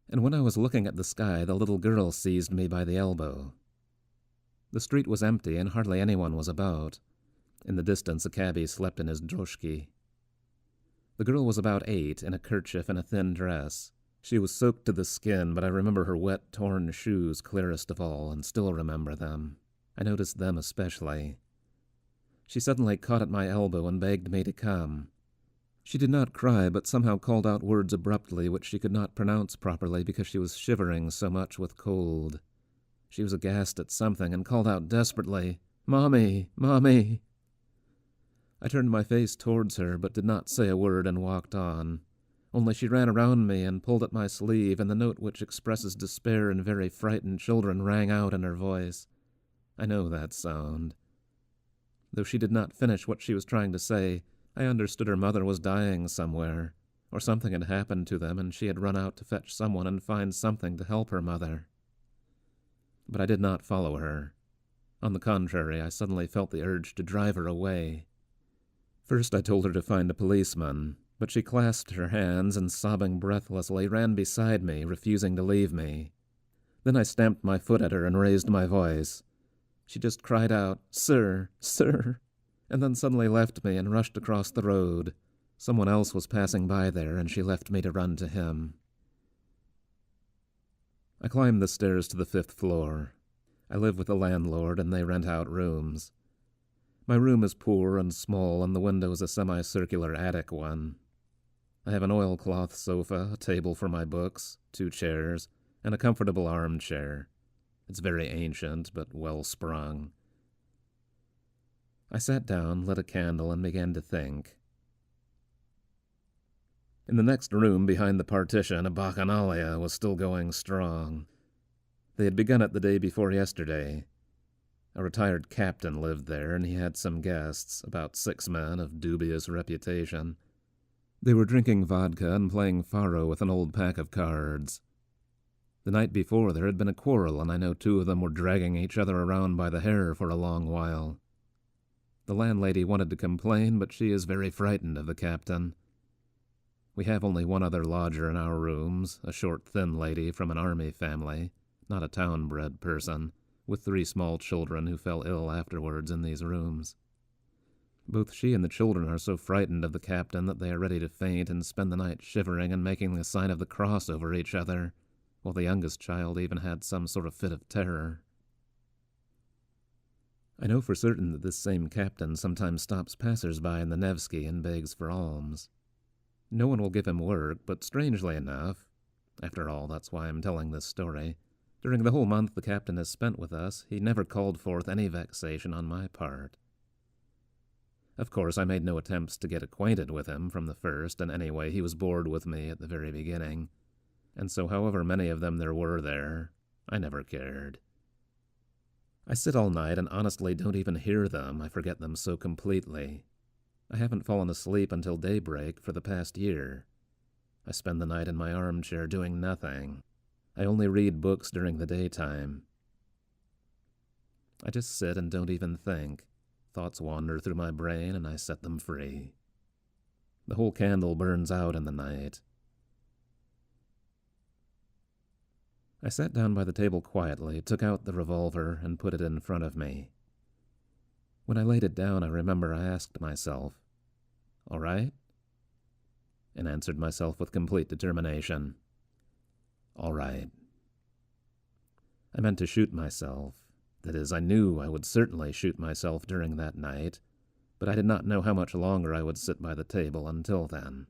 and when I was looking at the sky, the little girl seized me by the elbow. The street was empty, and hardly anyone was about. In the distance, a cabbie slept in his droshky. The girl was about 8, in a kerchief and a thin dress. She was soaked to the skin, but I remember her wet, torn shoes clearest of all, and still remember them. I noticed them especially. She suddenly caught at my elbow and begged me to come. She did not cry, but somehow called out words abruptly which she could not pronounce properly because she was shivering so much with cold. She was aghast at something and called out desperately, "Mommy! Mommy!" I turned my face towards her, but did not say a word and walked on. Only she ran around me and pulled at my sleeve, and the note which expresses despair in very frightened children rang out in her voice. I know that sound. Though she did not finish what she was trying to say, I understood her mother was dying somewhere, or something had happened to them, and she had run out to fetch someone and find something to help her mother. But I did not follow her. On the contrary, I suddenly felt the urge to drive her away. First I told her to find a policeman, but she clasped her hands and, sobbing breathlessly, ran beside me, refusing to leave me. Then I stamped my foot at her and raised my voice. She just cried out, "Sir, sir," and then suddenly left me and rushed across the road. Someone else was passing by there, and she left me to run to him. I climbed the stairs to the 5th floor. I live with the landlord, and they rent out rooms. My room is poor and small, and the window is a semicircular attic one. I have an oilcloth sofa, a table for my books, 2 chairs, and a comfortable armchair. It's very ancient, but well sprung. I sat down, lit a candle, and began to think. In the next room, behind the partition, a bacchanalia was still going strong. They had begun it the day before yesterday. A retired captain lived there, and he had some guests, about 6 men of dubious reputation. They were drinking vodka and playing faro with an old pack of cards. The night before there had been a quarrel, and I know 2 of them were dragging each other around by the hair for a long while. The landlady wanted to complain, but she is very frightened of the captain. We have only one other lodger in our rooms, a short, thin lady from an army family, not a town-bred person, with 3 small children who fell ill afterwards in these rooms. Both she and the children are so frightened of the captain that they are ready to faint and spend the night shivering and making the sign of the cross over each other, while the youngest child even had some sort of fit of terror. I know for certain that this same captain sometimes stops passers-by in the Nevsky and begs for alms. No one will give him work, but strangely enough, after all, that's why I'm telling this story, during the whole month the captain has spent with us, he never called forth any vexation on my part. Of course, I made no attempts to get acquainted with him from the first, and anyway, he was bored with me at the very beginning, and so however many of them there were there, I never cared. I sit all night and honestly don't even hear them, I forget them so completely. I haven't fallen asleep until daybreak for the past year. I spend the night in my armchair doing nothing. I only read books during the daytime. I just sit and don't even think. Thoughts wander through my brain and I set them free. The whole candle burns out in the night. I sat down by the table quietly, took out the revolver, and put it in front of me. When I laid it down, I remember I asked myself, "All right?" and answered myself with complete determination, "All right." I meant to shoot myself. That is, I knew I would certainly shoot myself during that night, but I did not know how much longer I would sit by the table until then.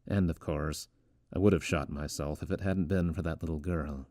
And, of course, I would have shot myself if it hadn't been for that little girl.